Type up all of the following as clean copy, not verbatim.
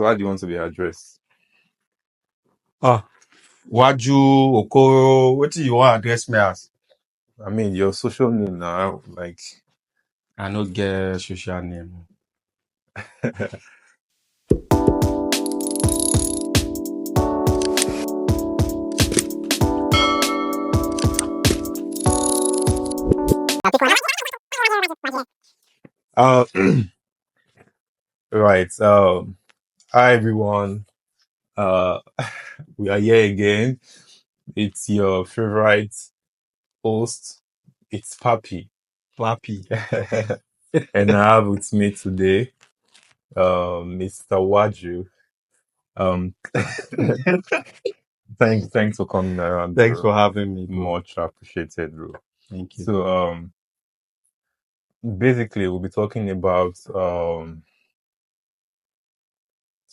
So how do you want to be addressed? Waju, Okoro, what do you want to address me as? I mean, your social name now, like. I no get social name. uh, right. Hi everyone. We are here again. It's your favorite host. It's Papi. And I have with me today, Mr. Waju. Thanks for coming around, Thanks bro. for having me, bro. Much appreciated, bro. Thank you. So, basically, we'll be talking about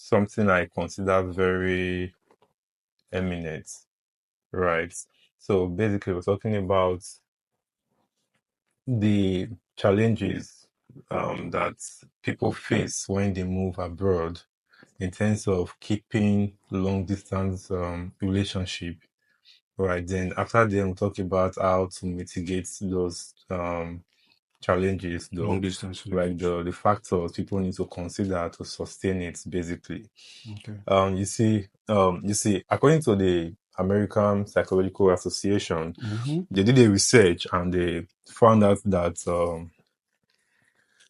something I consider very eminent, right? So basically, we're talking about the challenges that people face when they move abroad in terms of keeping long distance relationship, right? Then after then we'll talk about how to mitigate those challenges, though, Long distance like relationship. the factors people need to consider to sustain it, basically. Okay. You see, according to the American Psychological Association, they did a research and they found out that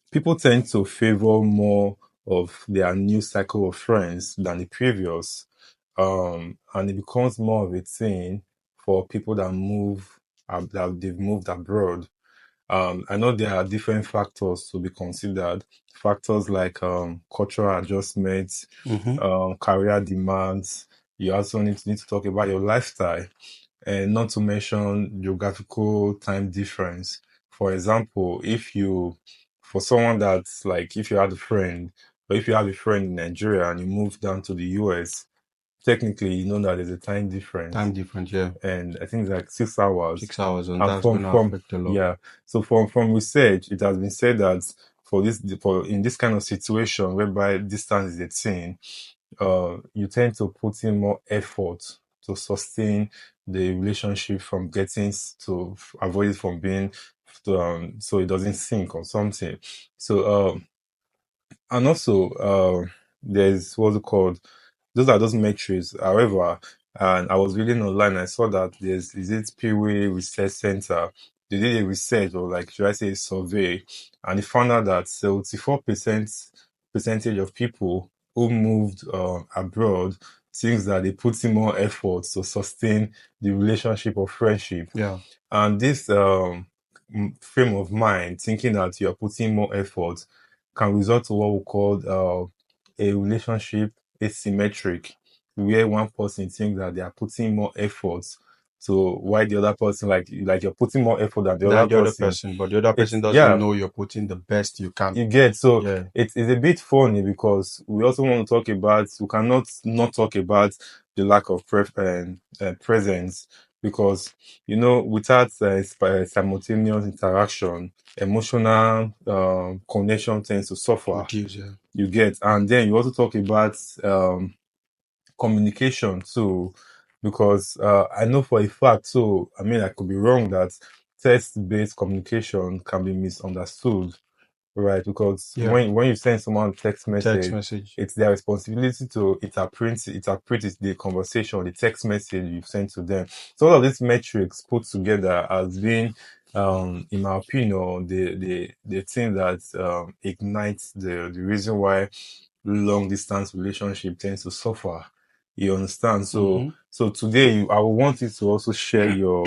people tend to favor more of their new cycle of friends than the previous. And it becomes more of a thing for people that that they've moved abroad. I know there are different factors to be considered. Factors like cultural adjustments, career demands. You also need to talk about your lifestyle, and not to mention geographical time difference. For example, for someone that's like, if you had a friend, or if you have a friend in Nigeria and you move down to the US, technically you know that there's a time difference. Time difference, yeah. And I think it's like 6 hours. 6 hours, and And that's going to affect a lot. yeah. So from research, it has been said that in this kind of situation whereby distance is a thing, you tend to put in more effort to sustain the relationship from to avoid it from being so it doesn't sink or something. So and also there's what's it called, those are those metrics. However, and I was reading online, I saw that is it Peewee Research Center. They did a research, or like should I say a survey, and they found out that 74% of people who moved abroad thinks that they put in more effort to sustain the relationship or friendship. Yeah. And this frame of mind, thinking that you are putting more effort, can result to what we call a relationship asymmetric, where one person thinks that they are putting more effort, so why the other person, like you're putting more effort than the other person, but the other person it's doesn't know you're putting the best you can. you get. So Yeah. it's a bit funny because we also want to talk about, we cannot not talk about the lack of presence, because without simultaneous interaction, emotional connection tends to suffer. Reduce, yeah. You get. And then you also talk about communication too, because I know for a fact, so I mean I could be wrong, that text-based communication can be misunderstood, right? Because Yeah. when you send someone a text Text message, message. it's their responsibility to interpret the conversation, the text message you've sent to them. So all of these metrics put together has been, in my opinion, the thing that ignites the reason why long distance relationship tends to suffer. You understand? So today I want you to also share your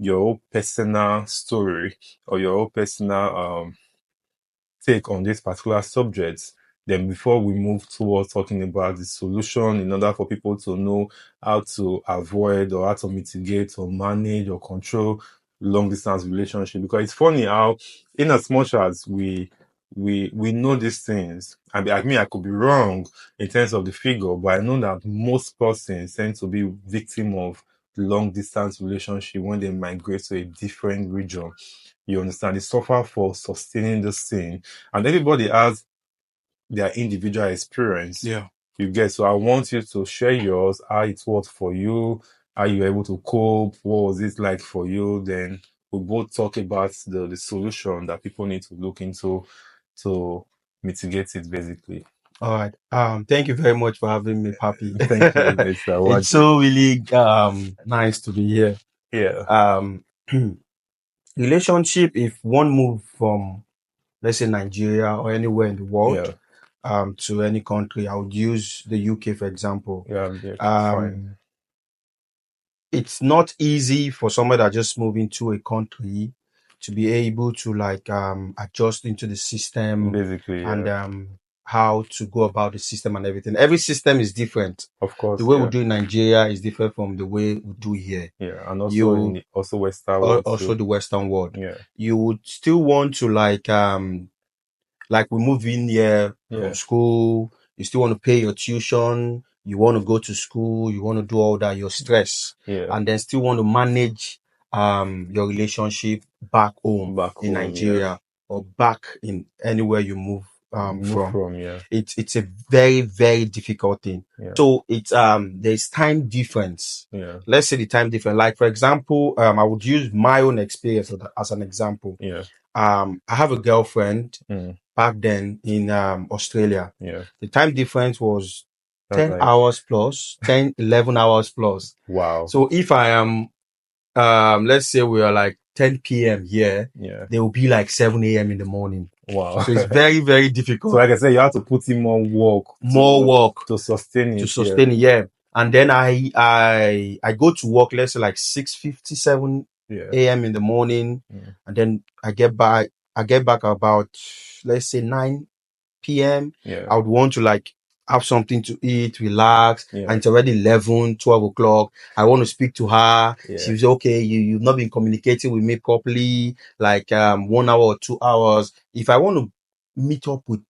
own personal story, or your own personal take on this particular subject. Then before we move towards talking about the solution, in order for people to know how to avoid or how to mitigate or manage or control long distance relationship. Because it's funny how, in as much as we know these things, I mean I could be wrong in terms of the figure, but I know that most persons tend to be victim of long distance relationship when they migrate to a different region. You understand? They suffer for sustaining this thing, and everybody has their individual experience. Yeah. You get, so I want you to share yours, how it worked for you, how you were able to cope, what was it like for you. Then we both talk about the solution that people need to look into to mitigate it basically. All right. Thank you very much for having me, Papi. Thank you, Mr. It's Waji. so really nice to be here. Yeah, Um, relationship, if one move from, let's say, Nigeria or anywhere in the world yeah, to any country, I would use the UK for example. yeah, fine. Um, it's not easy for somebody that just moved into a country to be able to like adjust into the system Basically, and yeah. how to go about the system and everything. Every system is different. Of The course, way we yeah. do in Nigeria is different from the way we do here. Yeah. And also in You the also Western world also too. the Western world. Yeah, You would still want to like we move in here from yeah, school, you still want to pay your tuition, you want to go to school, you want to do all that, your stress, yeah. and then still want to manage your relationship back home Back in home, yeah. Nigeria or back in anywhere you move Move from. from, yeah, It's a very, very difficult thing. yeah, So it's there's time difference. yeah, Let's say the time difference. Like for example, I would use my own experience as an example. yeah. I have a girlfriend Mm, back then in Australia. yeah. The time difference was That's 10 like hours plus, 10, 11 hours plus. wow. So if I am, let's say we are like 10 p.m. here, Yeah. they will be like 7 a.m. in the morning. Wow. So it's very, very So difficult. like I said, you have to put in more work More work to sustain to it, yeah. sustain it, yeah. And then I go to work, let's say like 6:57 Yeah. a.m. in the morning. Mm, And then I get back about, let's say 9 p.m. yeah. I would want to like have something to eat, relax. And Yeah. it's already 11, 12 o'clock. I want to speak to her. She Yeah. was okay. You've not been communicating with me properly, like 1 hour or 2 hours. If I want to meet up with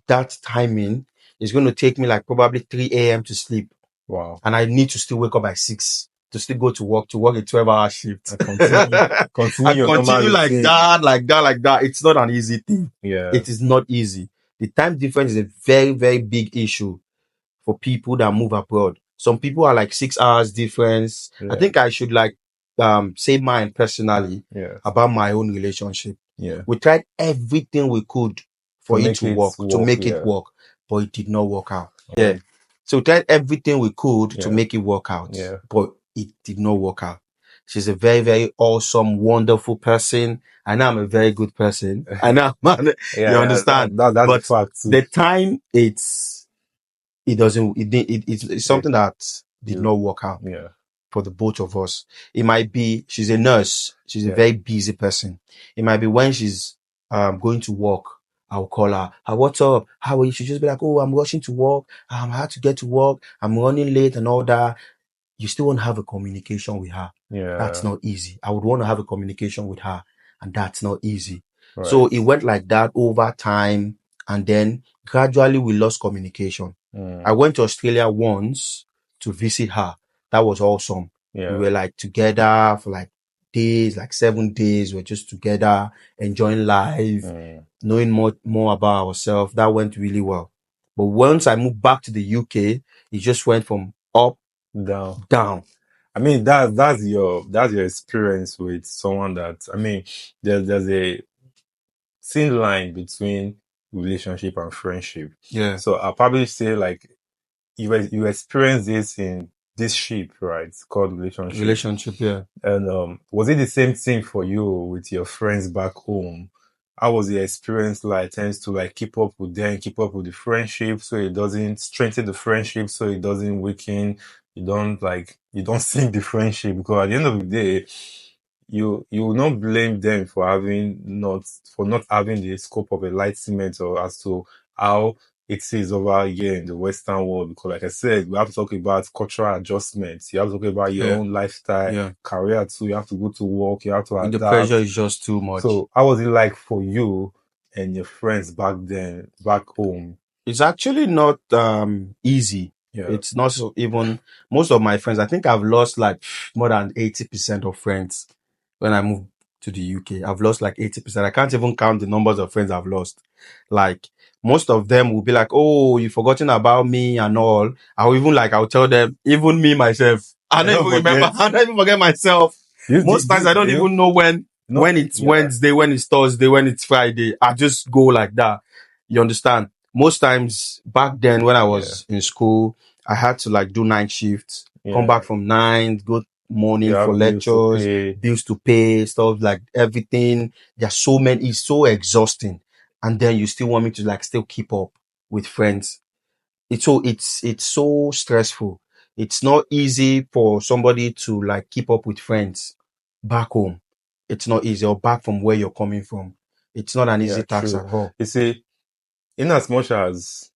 that timing, it's going to take me like probably 3 a.m. to sleep. Wow. And I need to still wake up by 6 to still go to work a 12-hour shift. And continue And your normal continue like routine. that, like that, like that. It's not an easy thing. Yeah. It is not easy. The time difference is a very, very big issue for people that move abroad. Some people are like 6 hours difference. I Yeah. think I should like say mine personally Yeah. about my own relationship. Yeah. We tried everything we could To for it make to it work, to work, make it yeah. work, but it did not work out. Yeah. Um, So we tried everything we could to yeah. make it work out, Yeah. but it did not work out. She's a very, very awesome, wonderful person. I know I'm a very good person. I know, man, Yeah, you yeah, understand. that's a But fact too. the time it doesn't, it's It, something that did you, not work out yeah, for the both of us. It might be she's a nurse. She's a yeah, very busy person. It might be when she's going to work, I'll call her. What's up? How are you? She'll just be like, oh, I'm rushing to work. I had to get to work. I'm running late and all that. You still want to have a communication with her. That's yeah, not easy. I would want to have a communication with her, and that's not easy. So right. it went like that over time, and then gradually we lost communication. I Mm, went to Australia once to visit her. That was awesome. We yeah, were like together for like days, like 7 days. We're just together, enjoying life, mm, knowing more about ourselves. That went really well. But once I moved back to the UK, it just went from up, down. down. I mean, that's your experience with someone that, I mean, there's a thin line between relationship and friendship. Yeah. So I'll probably say like you experience this in this ship, right? It's called relationship. Relationship, yeah. And was it the same thing for you with your friends back home? How was the experience like? Tends to like keep up with them, keep up with the friendship, so it doesn't strengthen the friendship, so it doesn't weaken. You don't sink the friendship because at the end of the day, you will not blame them for not having the scope of enlightenment or as to how it is over here in the Western world. Because like I said, we have to talk about cultural adjustments. You have to talk about your Yeah. own lifestyle, Yeah. career too. You have to go to work. You have to The pressure adapt. is just too much. So how was it like for you and your friends back then, back home? It's actually not easy. Yeah. It's not so even most of my friends, I think I've lost like more than 80% of friends when I moved to the UK. I've lost like 80%. I can't even count the numbers of friends I've lost. Like most of them will be like, "Oh, you've forgotten about me and all." I'll tell them, even me myself, I I don't don't even remember. forget. I don't even forget myself. Most times I don't even know when it's Yeah, Wednesday, when it's Thursday, when it's Friday. I just go like that. You understand? Most times back then when I yeah, was in school, I had to like do night shifts, come yeah. back from 9, go You morning for have bills to lectures, pay. bills to pay, stuff like everything. There's so many, it's so exhausting. And then you still want me to like still keep up with friends. It's so stressful. It's not easy for somebody to like keep up with friends back home. It's not easy, or back from where you're coming from. It's not an Yeah, easy task true. at all. You see, in as much as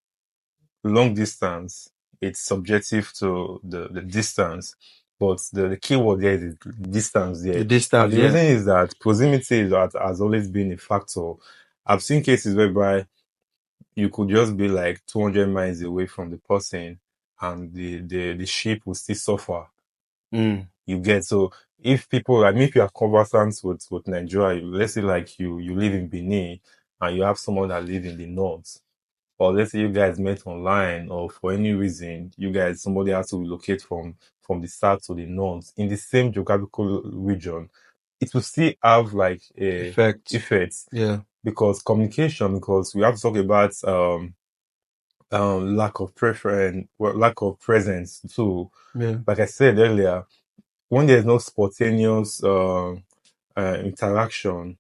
long distance, it's subjective to the distance, but the key word there is distance The there. And distance, the yeah. reason is that proximity has always been a factor. I've seen cases whereby you could just be like 200 miles away from the person and the ship will still suffer. Mm, You get, so if people, I mean, if you are conversant with Nigeria, let's say like you live in Benin and you have someone that live in the north, or let's say you guys met online, or for any reason you guys, somebody has to relocate from the south to the north in the same geographical region, it will still have like a effect. effect, Yeah, because communication, because we have to talk about lack of preference, well, lack of presence too. yeah. Like I said earlier, when there's no spontaneous interaction,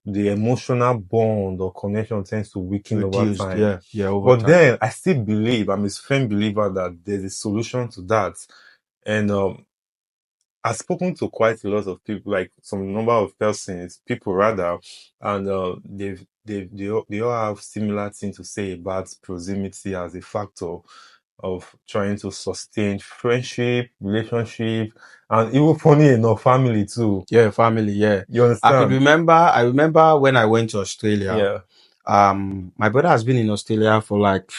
the emotional bond or connection tends to weaken over Reduced, time. yeah, yeah, over But time. then I still believe, I'm a firm believer that there's a solution to that. And I've spoken to quite a lot of people, like some number of persons, people rather, and they all have similar things to say about proximity as a factor of trying to sustain friendship, relationship, and even funny enough, family too. Yeah, family, yeah. You understand? I remember when I went to Australia. Yeah, My brother has been in Australia for like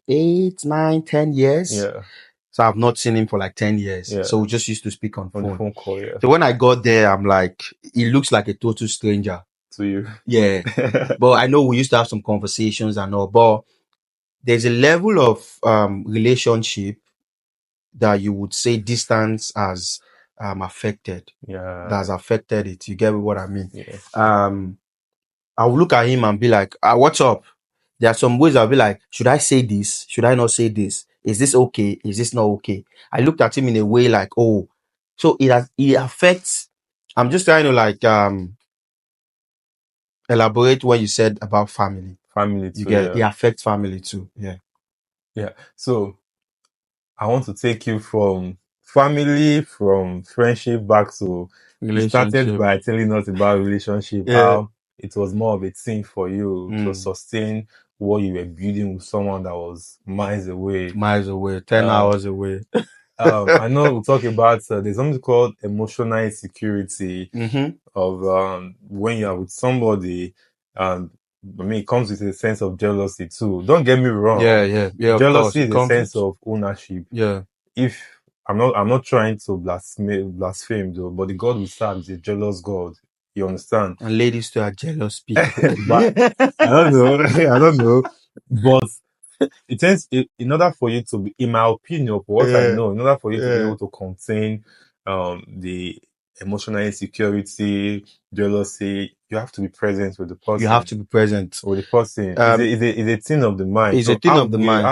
8, 9, 10 years. yeah, So I've not seen him for like 10 years. yeah. So we just used to speak on On the phone. phone call, yeah, So when I got there, I'm like, he looks like a total stranger. to you. Yeah. But I know we used to have some conversations and all, but there's a level of relationship that you would say distance has affected. That Yeah, has affected it. You get what I mean? yeah. Um, I'll look at him and be like, what's up? There are some ways I'll be like, should I say this? Should I not say this? Is this okay? Is this not okay? I looked at him in a way like, oh, so it affects. I'm just trying to like elaborate what you said about family. Family You too, get it yeah. affects family too. Yeah. Yeah. So I want to take you from family, from friendship back to, you started Relationship. by telling us about relationship, Yeah. how it was more of a thing for you to Mm. sustain what you were building with someone that was miles away. Miles away, 10 Um, hours away. I know we'll talk about, there's something called emotional insecurity Mm-hmm. of when you're with somebody, and I mean, it comes with a sense of jealousy too. Don't get me Yeah, wrong. yeah, yeah, of course. Jealousy It is a comes sense with, of ownership. yeah. If I'm not trying to blaspheme though, but the God we serve is a jealous God. You understand? And ladies too are jealous people. But I don't know. I don't know. But in order for you to be, in my opinion, for what I Yeah, know, in order for you to be yeah. able to contain the emotional insecurity, jealousy, you have to be present with the You have person. to be present. With the person. Um, Is a thing of the mind. it's a So thing of the mind.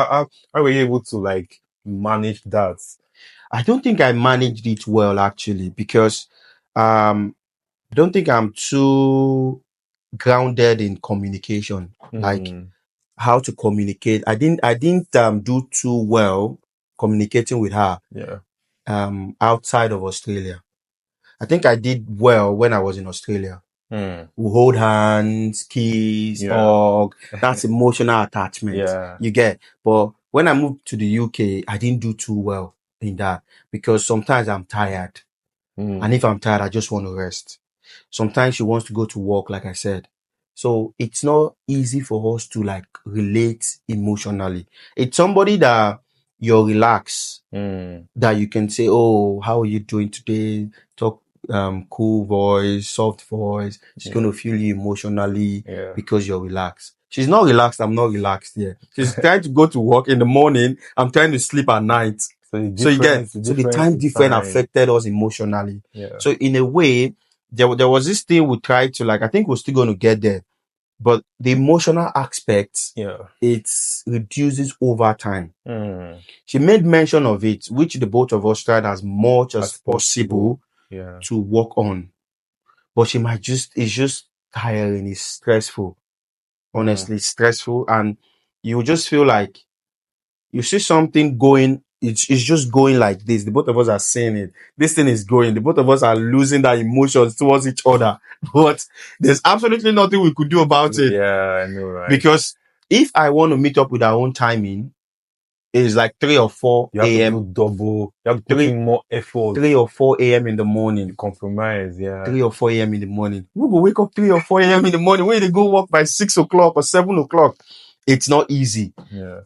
how were you able to like manage that? I don't think I managed it well actually because um I don't think I'm too grounded in communication. Like Hmm. how to communicate. I didn't do too well communicating with her Yeah. outside of Australia. I think I did well when I was in Australia. Hmm. We hold hands, kiss, Yeah. hug. That's emotional attachment. Yeah. You get. But when I moved to the UK, I didn't do too well in that because sometimes I'm tired. And Hmm. if I'm tired, I just want to rest. Sometimes she wants to go to work, like I said. So it's not easy for us to like relate emotionally. It's somebody that you're relaxed, Hmm. that you can say, "Oh, how are you doing today?" Talk cool voice, soft voice. She's Yeah. gonna feel you emotionally Yeah. because you're relaxed. She's not relaxed. I'm not relaxed. Yeah. She's trying to go to work in the morning. I'm trying to sleep at night. So So you get, the so the difference time in difference time. affected us emotionally. Yeah. So in a way, there was this thing we tried to like, I think we're still going to get there, but the emotional aspect, Yeah. it reduces over time. Mm. She made mention of it, which the both of us tried as much as As possible. possible Yeah. to work on. But it's just tiring, it's stressful. Mm. Honestly, it's stressful. And you just feel like you see something going, it's just going like this. The both of us are seeing it. This thing is going. The both of us are losing that emotions towards each other. But there's absolutely nothing we could do about it. Yeah, I know, right? Because if I want to meet up with our own timing, it's like 3 or 4 You have to a.m. do double. You have to put 3, in more effort. 3 or 4 a.m. in the You morning. compromise. Yeah. 3 or 4 a.m. in the morning. We will wake up 3 or 4 a.m. in the morning. When they go work by 6 o'clock or 7 o'clock. It's not easy. Yeah.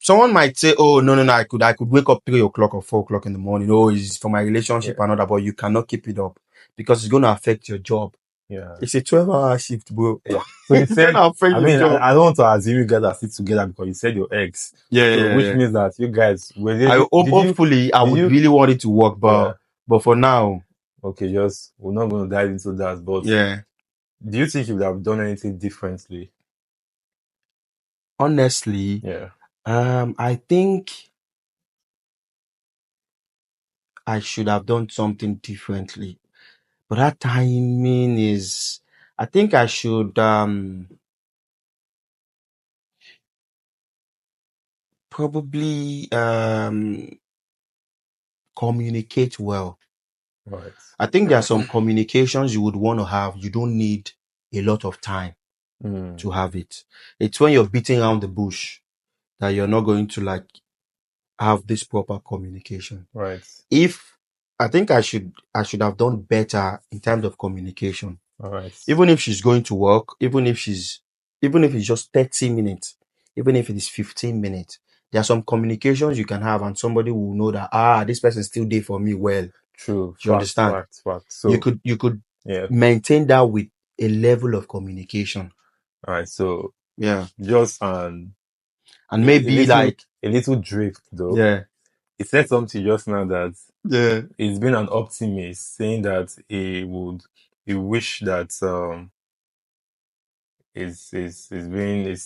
Someone might say, oh, no, I could wake up 3 o'clock or 4 o'clock in the morning. Oh, it's for my Yeah. relationship and all that, but you cannot keep it up because it's going to affect your job. Yeah. It's a 12-hour shift, bro. Yeah. So you It's going said, to affect I your mean, job. I don't want to assume you guys are still together because you said your ex. So which Yeah. means that you guys were I they, hope, hopefully, I did would you really want it to work, yeah. but for now, Okay, just we're not going to dive into that, but yeah. do you think you would have done anything differently? Honestly, Yeah. I think I should have done something differently. But that timing is, I think I should probably communicate well. Right. I think there are some communications you would want to have. You don't need a lot of time Mm, to have it. It's when you're beating around the bush that you're not going to like have this proper communication. right. If I think I should have done better in terms of communication. All right. Even if she's going to work, even if it's just 30 minutes, even if it is 15 minutes, there are some communications you can have and somebody will know that, this person is still there for me well. Do True. you Facts, understand? facts, facts. So You could yeah. maintain that with a level of communication. All right. So Yeah. just And maybe like, a little drift though. yeah, He said something just now that yeah, he's been an optimist, saying that he wish that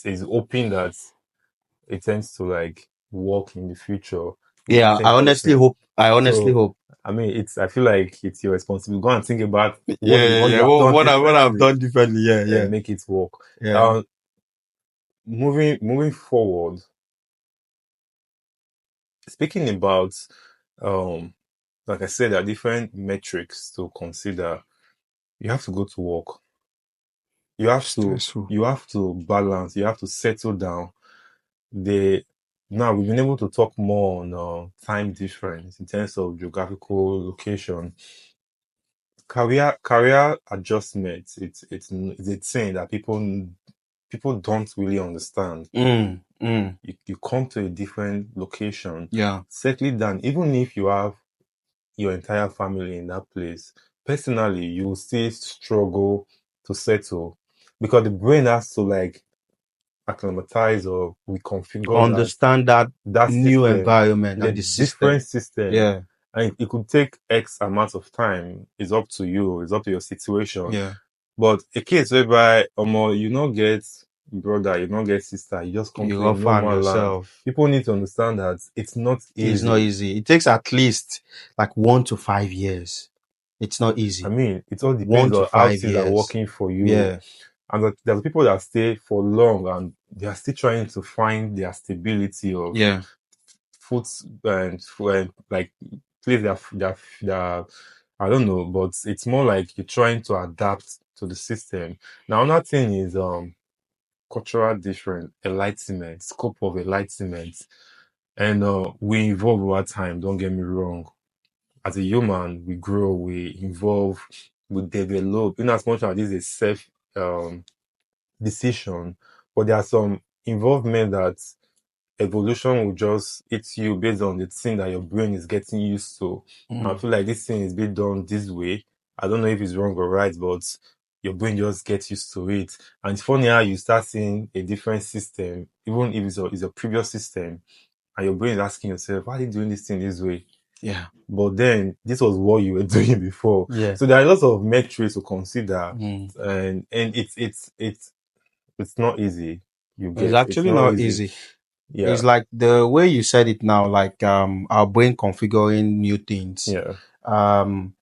is hoping that it tends to like work in the future with the yeah, same person. I honestly So hope. I mean, I feel like it's your responsibility. Go and think about what Yeah. you have done What I've differently done differently. Yeah, and make it work. yeah. Um, moving forward, speaking about um, like I said, there are different metrics to consider. You have to go to work. Stressful. You have to balance. You have to settle down. The Now we've been able to talk more on time difference in terms of geographical location. Career adjustment. It's a thing that people don't really understand. You come to a different location, Yeah. settle down, even if you have your entire family in that place. Personally, you will still struggle to settle because the brain has to like acclimatize or reconfigure Understand that that new system environment in a and the system. different system. Yeah. And it could take X amount of time. It's up to you. It's up to your situation. Yeah. But a case whereby you not get brother, you not get sister, you just come You to a offer normal land. yourself. People need to understand that it's not It's not easy. easy. It takes at least like 1 to 5 years. It's not I easy. mean, it all One depends to on how five things are years. working for you. Yeah. And there's people that stay for long and they are still trying to find their stability of Yeah. foot and like place their I don't know, but it's more like you're trying to adapt to the system. Now another thing is cultural different enlightenment, scope of enlightenment. And we evolve over time, don't get me wrong. As a human, we grow, we evolve, we develop. In as much as this is a self um decision, but there are some involvement that evolution will just hit you based on the thing that your brain is getting used to. I Mm. feel like this thing is being done this way. I don't know if it's wrong or right, but your brain just gets used to it. And it's funny how you start seeing a different system, even if it's a previous system, and your brain is asking yourself, why are you doing this thing this way? Yeah. But then this was what you were doing before. Yeah. So there are lots of metrics to consider, Mm. and it's not easy. You It's get it's actually not not easy. easy. Yeah, It's like the way you said it now, like our brain configuring new things. yeah, Um,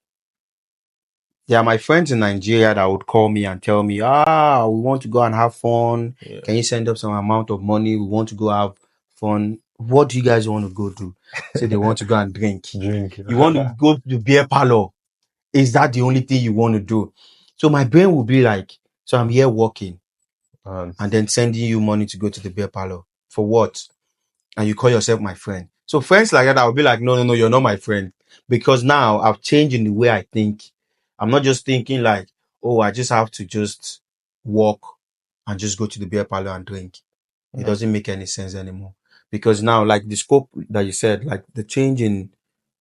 there are my friends in Nigeria that would call me and tell me, we want to go and have fun. yeah. Can you send up some amount of money? We want to go have fun. What do you guys want to go do? Say they want to go and drink. Drink. You want to go to beer parlor. Is that the only thing you want to do? So my brain will be like, so I'm here working And and then sending you money to go to the beer parlor. For what? And you call yourself my friend. So friends like that, I'll be like, no, you're not my friend. Because now I've changed in the way I think. I'm not just thinking like, oh, I just have to just walk and just go to the beer parlor and drink. It yeah, doesn't make any sense anymore. Because now, like the scope that you said, like the change in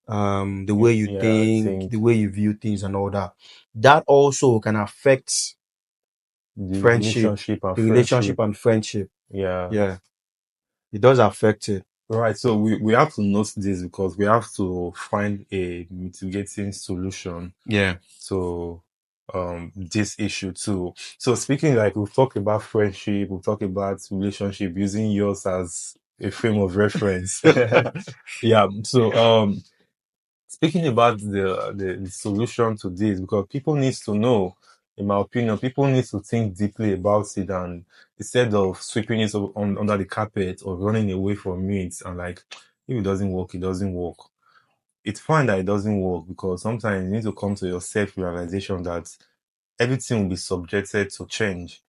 the way you yeah, I think, the think way you view things and all that, that also can affect the friendship, relationship and the relationship friendship. and friendship. Yeah. Yeah, it does affect it. Right. So we have to note this because we have to find a mitigating solution Yeah. to this issue too. So speaking like we've talked about friendship, we've talked about relationship using yours as a frame of reference. Yeah. So speaking about the solution to this, because people needs to know, in my opinion, people need to think deeply about it and instead of sweeping it under the carpet or running away from it and like if it doesn't work, it doesn't work. It's fine that it doesn't work because sometimes you need to come to your self-realization that everything will be subjected to change.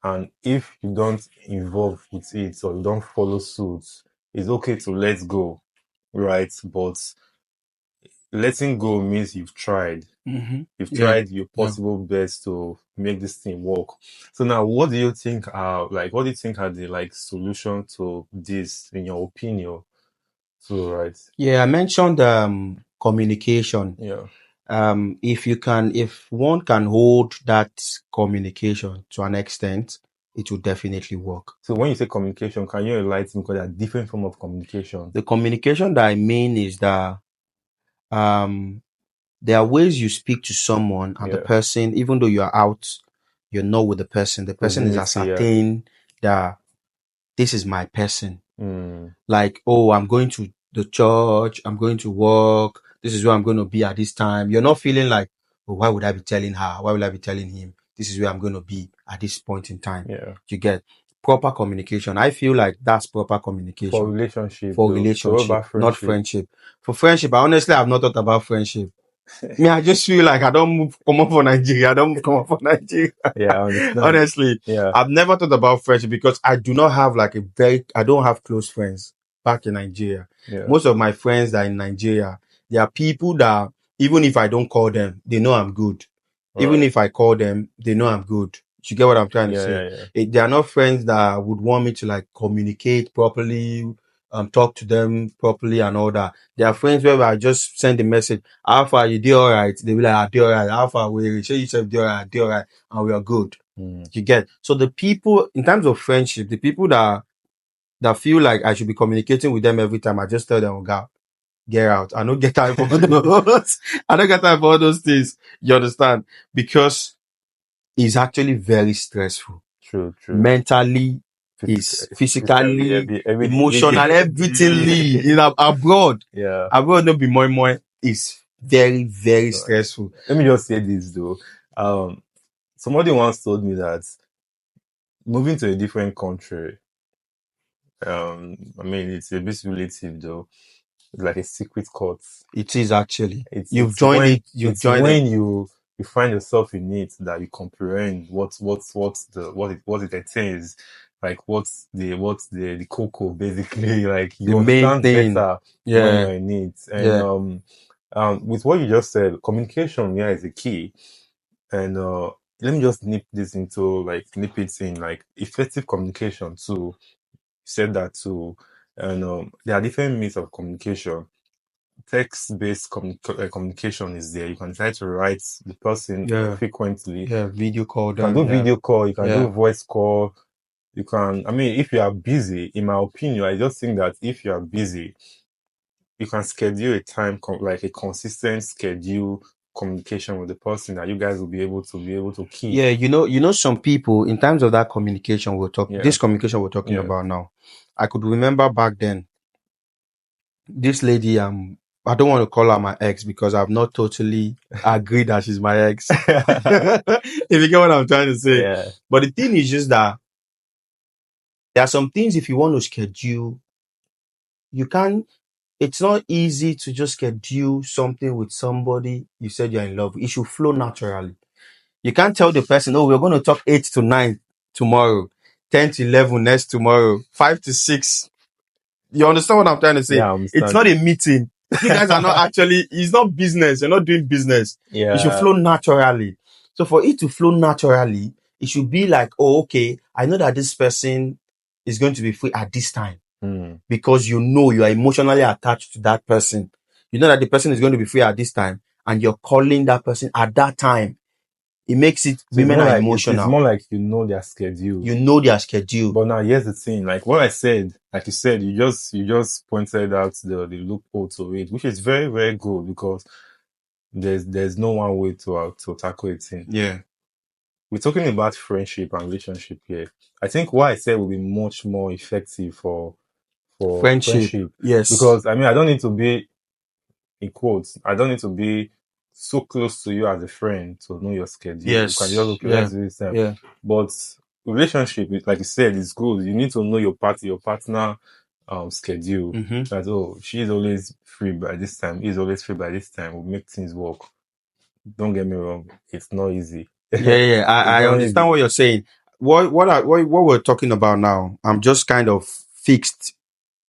And if you don't involve with it or you don't follow suit, it's okay to let go, right? But letting go means you've tried. Mm-hmm. You've Yeah. tried your Yeah. possible best to make this thing work. So now what do you think what do you think are the like solution to this in your opinion? So right. Yeah. I mentioned communication. Yeah. If one can hold that communication to an extent, it will definitely work. So when you say communication, can you enlighten me because there are different form of communication? The communication that I mean is that um there are ways you speak to someone and the Yeah. person, even though you are out, you're not with the person is Proximity, yeah. ascertained that this is my person. Mm, Like, oh, I'm going to the church, I'm going to work, this is where I'm going to be at this time. You're not feeling like, oh, why would I be telling her? Why would I be telling him? This is where I'm going to be at this point in time. yeah. You get proper communication. I feel like that's proper For communication relationship for though. So what relationship, about not friendship? friendship. For friendship, I honestly have not thought about friendship. Me, I just feel like I don't move come up for Nigeria. I don't move come up for Nigeria. Yeah, I understand. Honestly, Yeah, I've never thought about friendship because I do not have like I don't have close friends back in Nigeria. yeah. Most of my friends that are in Nigeria, they are people that even if I don't call them, they know I'm good. Even Right. if I call them, they know I'm good. You get what I'm trying to Yeah, say? yeah, yeah. They are not friends that would want me to like communicate properly, talk to them properly and all that. They are friends where I just send a message. How far you do all right? They be like, I do all right. How far we say you said do all right, do all right, and we are good. Mm, You get so the people in terms of friendship, the people that feel like I should be communicating with them every time, I just tell them, oh, God, get out. I don't get time for all those. I don't get time for all those things. You understand? Because it's actually very stressful. true, true. Mentally, is Physically, physically, everything. emotional, everythingly in abroad. Yeah. Abroad no be more. It's very, very So, stressful. let me just say this though. Um, somebody once told me that moving to a different country, I mean, it's a bit relative though. It's like a secret court. It is actually. It's You've it's joined when it. You've it's joined it. when you find yourself in it that you comprehend what it entails, like what's the cocoa basically. Like The you main understand thing. better when Yeah. you're in it. And Yeah. with what you just said, communication, yeah, is the key. And let me just nip it in like effective communication too. You said that too. And there are different means of communication. text-based communication is there. You can try to write the person Yeah. frequently. Yeah. Video call You can do them. Yeah. video call. You can do Yeah. voice call. You can. I mean, if you are busy, in my opinion, I just think that if you are busy, you can schedule a time like a consistent schedule communication with the person that you guys will be able to keep. Yeah. Some people in terms of that communication Yeah. this communication we're talking Yeah. about now. I could remember back then, this lady, I don't want to call her my ex because I've not totally agreed that she's my ex. If you get what I'm trying to say. Yeah. But the thing is just that there are some things if you want to schedule, you can't. It's not easy to just schedule something with somebody you said you're in love with. It should flow naturally. You can't tell the person, oh, we're going to talk 8 to 9 tomorrow, 10 to 11 next tomorrow, 5 to 6. You understand what I'm trying to say? Yeah, I It's understand. not a meeting. You guys are not actually, it's not business. You're not doing business. It should Yeah. flow naturally. So for it to flow naturally, it should be like, oh, okay, I know that this person is going to be free at this time Hmm. because you are emotionally attached to that person. You know that the person is going to be free at this time and you're calling that person at that time. It makes it, So it's women more are like it's emotional. more like you know their schedule. You know their schedule. But now here's the thing, like what I said, like you said, you just pointed out the loophole to it, which is very, very good because there's no one way to tackle it in. Yeah. We're talking about friendship and relationship here. I think what I said will be much more effective for Friendship. friendship. Yes. Because I mean I don't need to be in quotes, I don't need to be so close to you as a friend to know your schedule. You can just Yes. okay, Yeah. let's do this time. Yeah. But relationship, like you said, is good. You need to know your partner schedule. Mm-hmm. That oh, she's always free by this time, he's always free by this time. We'll make things work. Don't get me wrong, it's not easy. Yeah, yeah, yeah. It's I not understand easy. what you're saying. What we're talking about now, I'm just kind of fixed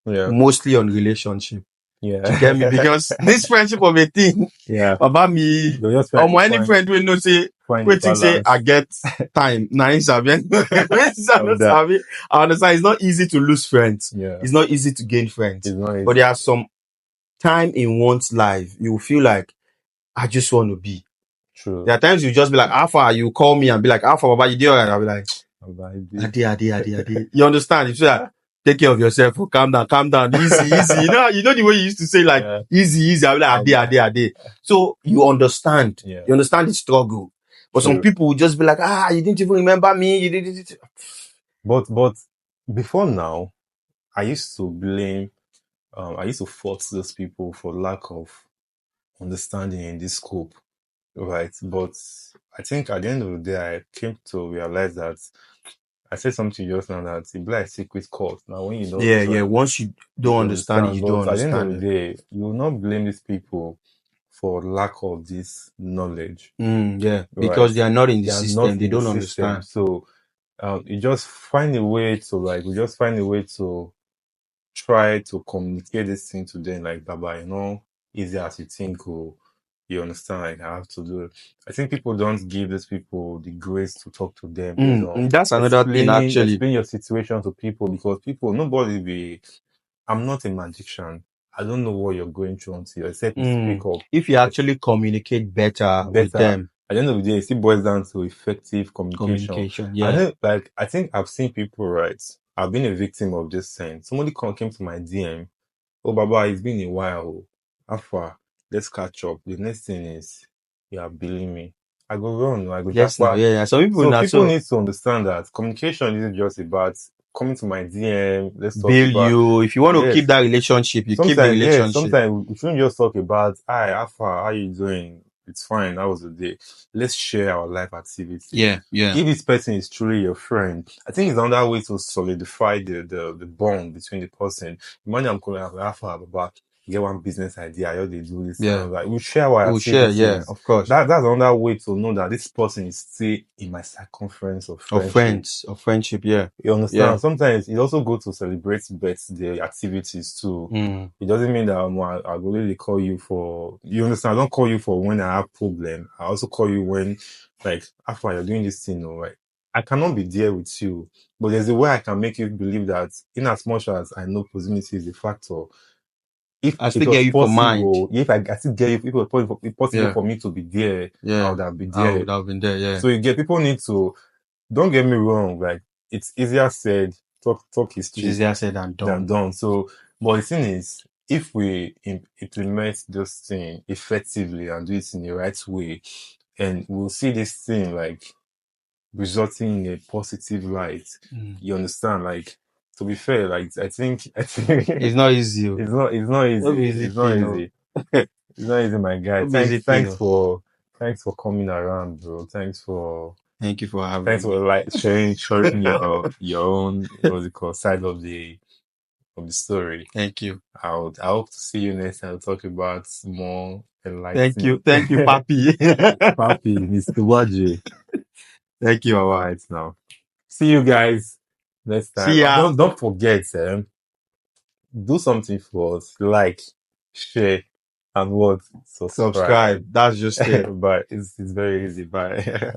Yeah. mostly on relationship. Do you get me? Yeah. Because this friendship of a thing, Yeah. about me, You're just or trying to my any friend will know say, find the wait till say I balance get time. Now I understand. of that. I understand. It's not easy to lose friends. Yeah. It's not easy to gain friends. It's not But easy. there are some time in one's life you will feel like I just want to be. True. There are times you just be like, how far? You call me and be like, how far, Baba, you do alright? I'll be like, Adi. Adi. You understand? You feel like, take care of yourself. Oh, calm down. Easy. You know the way you used to say like, Yeah. easy. I'll be like, Adi. So you understand. Yeah. You understand the struggle. But some True. people will just be like, you didn't even remember me. You did it. But before now, I used to fault those people for lack of understanding in this scope, right? But I think at the end of the day, I came to realize that I said something just now that it's like secret code. Now, when you don't Yeah. Once you don't you understand it, understand. you But don't at the end of understand the it. day, you will not blame these people for lack of this knowledge, Yeah. right? Because they are not in the They are not system. They in the don't system. understand. So you just find a way to like, we just find a way to try to communicate this thing to them, like, Baba, easy as you think, or you understand, like, I have to do it. I think people don't give these people the grace to talk to them based on That's another thing actually. explain your situation to people, because nobody be, I'm not a magician. I don't know what you're going through until except you speak up. If you actually communicate better with Better. them, At the end of the day, it still boils down to effective communication. communication, I yeah. know, like, I think I've seen people, right? I've been a victim of this thing. Somebody came to my DM. Oh, Baba, it's been a while. How far? Let's catch up. The next thing is, you are billing me. I go run, I go Yes, now, jackpot. yeah. Some people So now people so need to understand that communication isn't just about coming to my DM. Let's talk bail about, you. If you want to keep yes. that relationship, you keep the relationship. Sometimes we shouldn't just talk about, hi, how far, how you doing? It's fine. That was the day. Let's share our life activity. Yeah. If this person is truly your friend, I think it's another way to solidify the bond between the person. Imagine I'm calling up, how far, Baba, get one business idea, how they do this. Yeah. And like, we share our We'll share, yeah, activities. of course. That's another way to know that this person is still in my circumference of Of friendship. friends, of friendship, yeah. You understand? Yeah. Sometimes it's also good to celebrate birthday activities too. It doesn't mean that I will really call you for, you understand? I don't call you for when I have problem. I also call you when, like, after you're doing this thing, right? I cannot be there with you, but there's a way I can make you believe that in as much as I know proximity is a factor, if I it still was get you for mind. possible, if I still get, if it was possible Yeah, for me to be there, I yeah. would have been I there. would have been there. Yeah. So you get, people need to, don't get me wrong, like it's easier said, talk is It's cheap easier said than than done. done. So, but the thing is, if we implement this thing effectively and do it in the right way, and we'll see this thing like resulting in a positive light. Mm. You understand? Like, to be fair, like I think It's not easy. Oh. it's not No be easy. easy It's not thing. No, easy. It's not easy, my guy. no be easy thing. Oh. Thanks for coming around, bro. Thank you for Thanks having for me. like sharing your own, what's it called, side of the story. Thank you. I hope to see you next time to talk about more Thank enlightening. you. Thank you, Papi. Papi, Mr. Waji. Thank you, All Awa. right now. See you guys next time. See And ya. don't forget, do something for us. Like, share, and what? Subscribe. Subscribe. That's just it. But it's very easy. Bye.